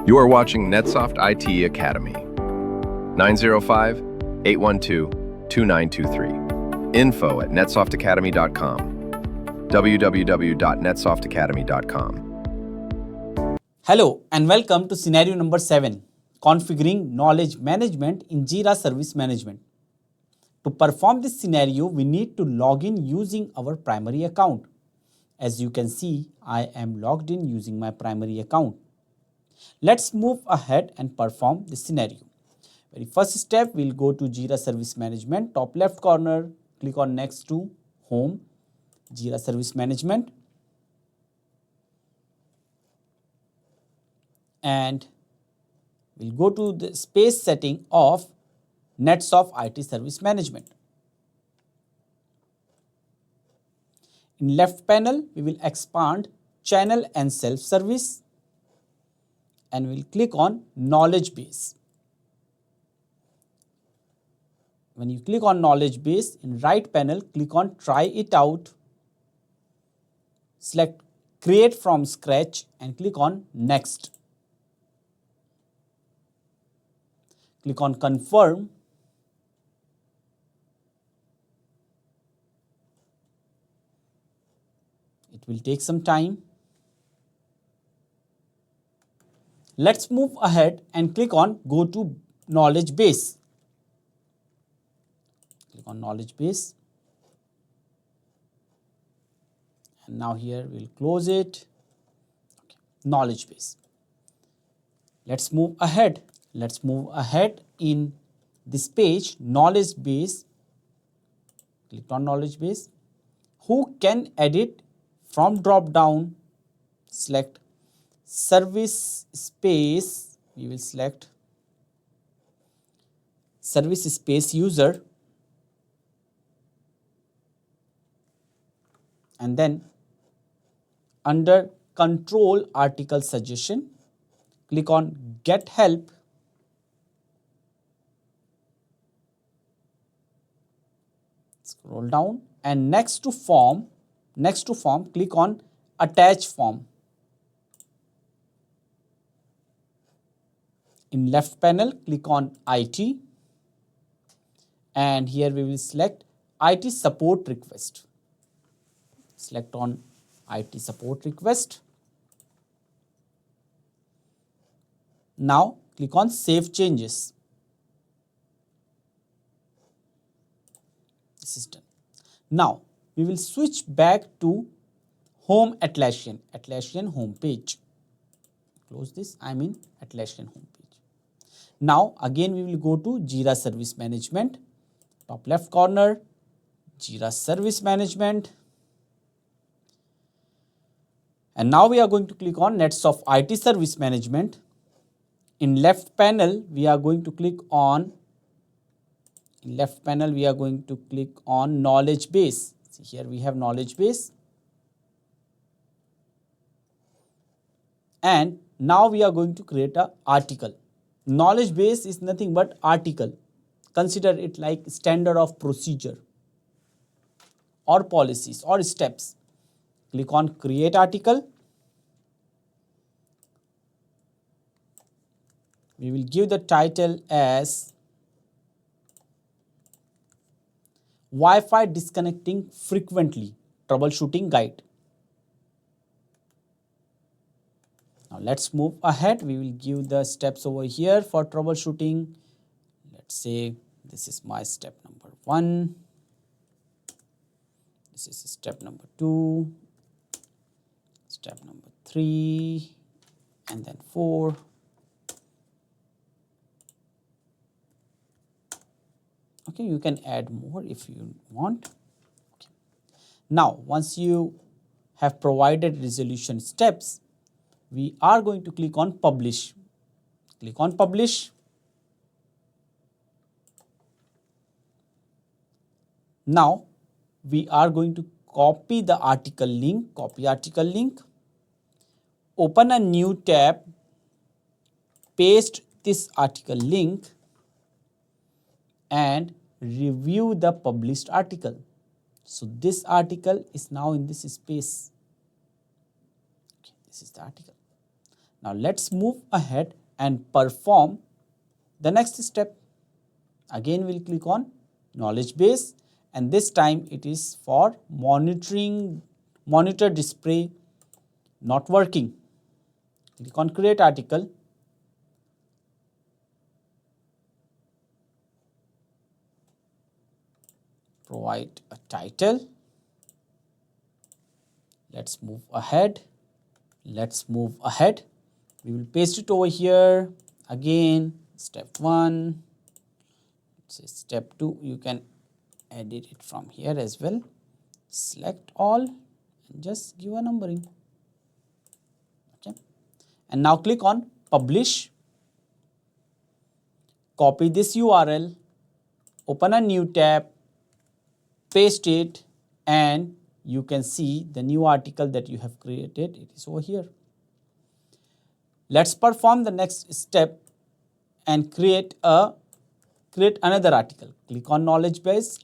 You are watching NetSoft IT Academy. 905-812-2923. info@netsoftatacademy.com. www.netsoftatacademy.com. Hello and welcome to scenario number 7, configuring knowledge management in Jira Service Management. To perform this scenario, we need to log in using our primary account. As you can see, I am logged in using my primary account. Let's move ahead and perform this scenario. Very first step, we'll go to Jira Service Management, top left corner, click on next to Home, Jira Service Management. And we'll go to the space setting of NetSoft IT Service Management. In left panel, we will expand Channel and Self-Service and we'll click on Knowledge Base. When you click on Knowledge Base, in right panel, click on Try It Out, select Create from Scratch and click on Next. Click on Confirm. It will take some time. Let's move ahead and click on Go to Knowledge Base. Click on Knowledge Base. And now here we'll close it. Okay. Knowledge Base. Let's move ahead. Let's move ahead in this page, Knowledge Base. Click on Knowledge Base. Who can edit? From drop down, select Service Space. We will select Service Space User. And then under Control Article Suggestion, click on Get Help. Scroll down and next to form, click on Attach Form. In left panel, click on IT. And here we will select IT Support Request. Select on IT Support Request. Now click on Save Changes. This is done. Now we will switch back to Home Atlassian home page. Close this. I'm in Atlassian home page. Now again we will go to Jira Service Management, top left corner, Jira Service Management. And now we are going to click on NetSoft IT Service Management. In left panel, we are going to click on Knowledge Base. See, here we have Knowledge Base. And now we are going to create an article. Knowledge Base is nothing but article. Consider it like standard of procedure or policies or steps. Click on Create Article. We will give the title as Wi-Fi Disconnecting Frequently Troubleshooting Guide. Now let's move ahead. We will give the steps over here for troubleshooting. Let's say this is my step number 1. This is step number 2, step number 3, and then 4. Okay, you can add more if you want. Okay. Now, once you have provided resolution steps, we are going to click on Publish. Click on Publish. Now, we are going to copy the article link, open a new tab, paste this article link, and review the published article. So this article is now in this space. Okay, this is the article. Now let's move ahead and perform the next step. Again, we'll click on knowledge base, and this time it is for monitoring monitor display not working. Click on create article. Provide a title. Let's move ahead. We will paste it over here. Again, step 1. Say step 2. You can edit it from here as well. Select all and just give a numbering. Okay. And now click on publish. Copy this URL. Open a new tab. Paste it, and you can see the new article that you have created. It is over here. Let's perform the next step and create another article. Click on knowledge base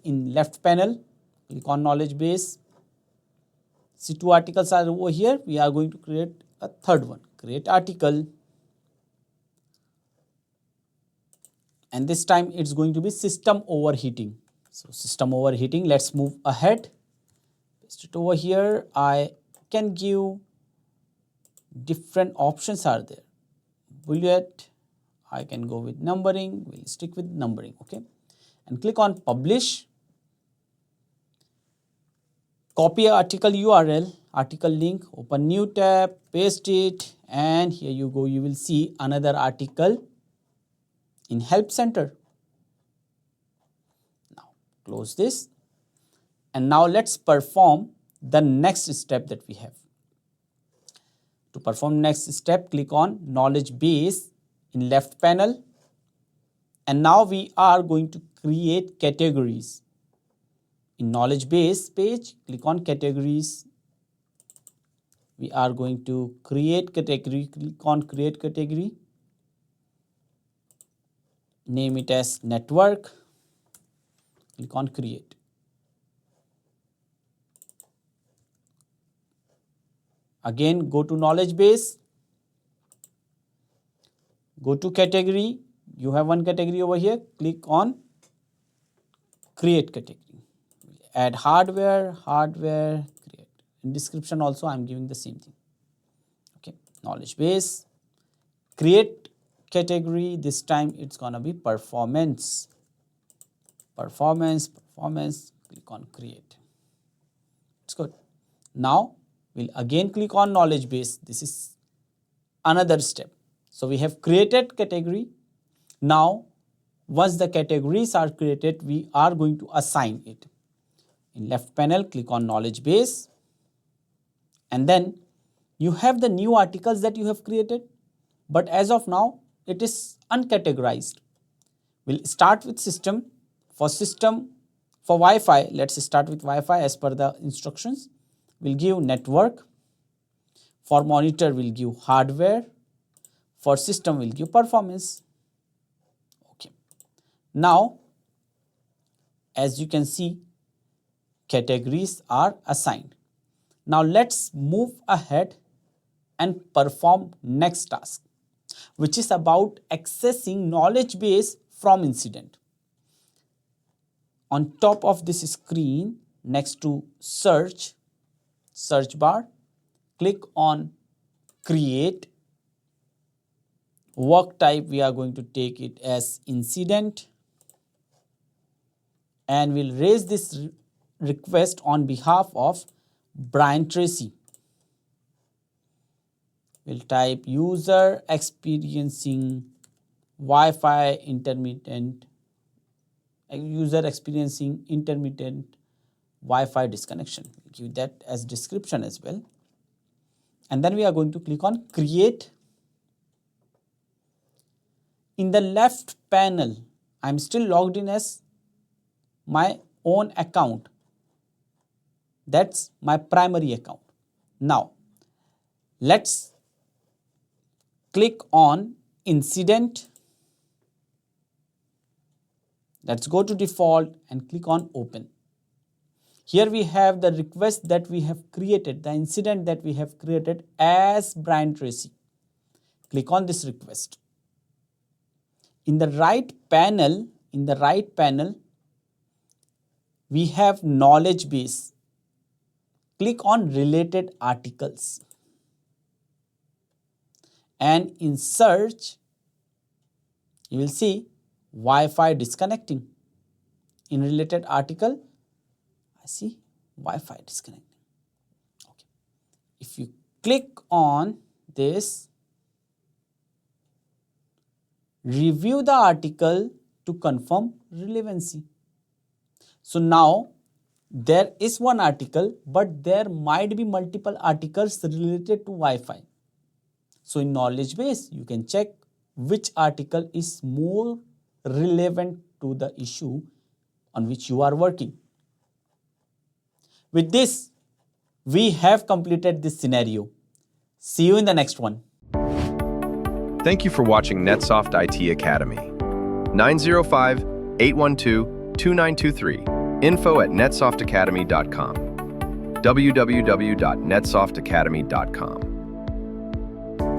in left panel. Click on knowledge base. See, 2 articles are over here. We are going to create a third one. Create article, and this time it's going to be system overheating. So system overheating, let's move ahead. Paste it over here. I can give different options are there. Bullet, I can go with numbering. We'll stick with numbering, okay? And click on publish. Copy article URL, article link, open new tab, paste it, and here you go. You will see another article in help center. Close this, and now let's perform the next step that we have. To perform next step, click on knowledge base in left panel, and now we are going to create categories. In knowledge base page, click on categories. We are going to create category. Click on create category. Name it as network. Click on create. Again, go to knowledge base. Go to category. You have one category over here. Click on create category. Add hardware, create. In description also I am giving the same thing. Okay, knowledge base. Create category. This time it's gonna be performance. Performance. Click on create. It's good. Now we'll again click on knowledge base. This is another step. So we have created category. Now once the categories are created, we are going to assign it. In left panel, click on knowledge base, and then you have the new articles that you have created, but as of now it is uncategorized. We'll start with system. For Wi-Fi, let's start with Wi-Fi as per the instructions. We'll give network. For monitor, we'll give hardware. For system, we'll give performance. Okay. Now, as you can see, categories are assigned. Now let's move ahead and perform next task, which is about accessing knowledge base from incident. On top of this screen, next to search bar, click on create. Work type, we are going to take it as incident, and we'll raise this request on behalf of Brian Tracy. We'll type user experiencing Wi-Fi intermittent Wi-Fi disconnection. Give that as description as well. And then we are going to click on create. In the left panel, I'm still logged in as my own account. That's my primary account. Now, let's click on incident. Let's go to default and click on open. Here we have the request that we have created, the incident that we have created as Brian Tracy. Click on this request. In the right panel, we have knowledge base. Click on related articles. And in search, you will see Wi-Fi disconnecting. In related article, I see Wi-Fi disconnecting. Okay. If you click on this, review the article to confirm relevancy. So now there is one article, but there might be multiple articles related to Wi-Fi. So in knowledge base, you can check which article is more relevant to the issue on which you are working. With this, we have completed this scenario. See you in the next one. Thank you for watching NetSoft IT Academy. 905-812-2923. info@netsoftatacademy.com. www.netsoftatacademy.com.